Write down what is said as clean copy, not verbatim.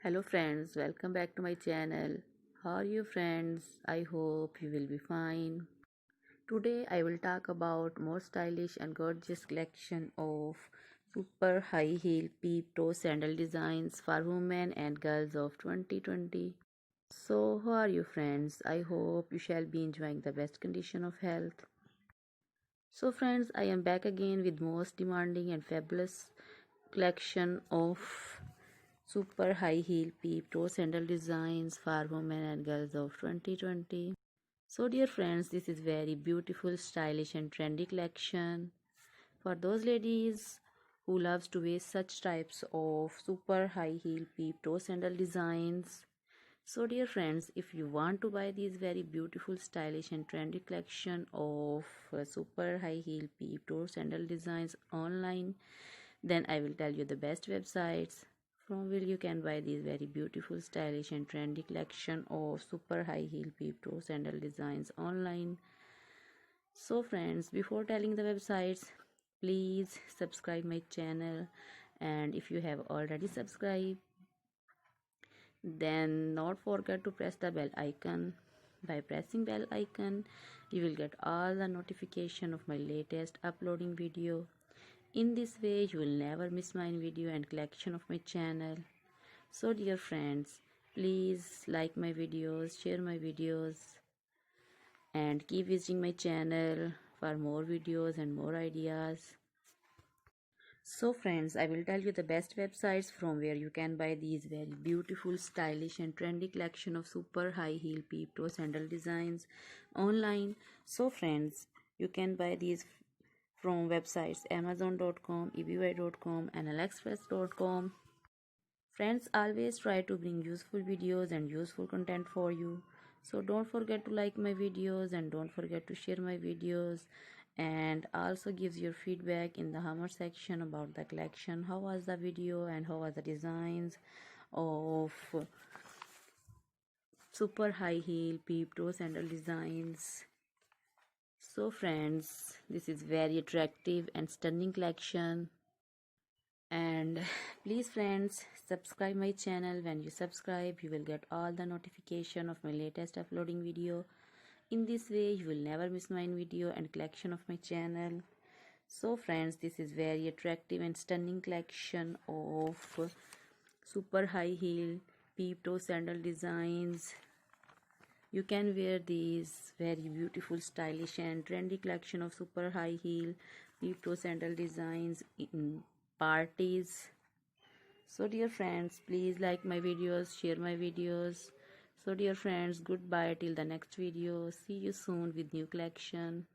Hello friends, welcome back to my channel. How are you friends? I hope you will be fine. Today I will talk about more stylish and gorgeous collection of super high heel peep toe sandal designs for women and girls of 2020. So how are you friends? I hope you shall be enjoying the best condition of health. So friends, I am back again with most demanding and fabulous collection of super high heel peep toe sandal designs for women and girls of 2020. So dear friends, this is very beautiful, stylish and trendy collection for those ladies who loves to wear such types of super high heel peep toe sandal designs. So dear friends, if you want to buy these very beautiful, stylish and trendy collection of super high heel peep toe sandal designs online, then I will tell you the best websites from where you can buy these very beautiful, stylish and trendy collection of super high heel peep toe sandal designs online. So friends, before telling the websites, please subscribe my channel, and if you have already subscribed, then not forget to press the bell icon. By pressing bell icon, you will get all the notification of my latest uploading video. In this way, you will never miss my video and collection of my channel. So dear friends, please like my videos, share my videos, and keep visiting my channel for more videos and more ideas. So friends, I will tell you the best websites from where you can buy these very beautiful, stylish and trendy collection of super high heel peep toe sandal designs online. So friends, you can buy these from websites amazon.com, eBay.com and aliexpress.com. Friends, always try to bring useful videos and useful content for you. So don't forget to like my videos and don't forget to share my videos, and also gives your feedback in the comment section about the collection. How was the video and how was the designs of super high heel peep toe sandal designs. So friends, this is very attractive and stunning collection. And please friends, subscribe my channel. When you subscribe, you will get all the notification of my latest uploading video. In this way, you will never miss my video and collection of my channel. So friends, this is very attractive and stunning collection of super high heel peep toe sandal designs. You can wear these very beautiful, stylish and trendy collection of super high heel peep toe sandal designs in parties. So dear friends, please like my videos, share my videos. So dear friends, goodbye till the next video. See you soon with new collection.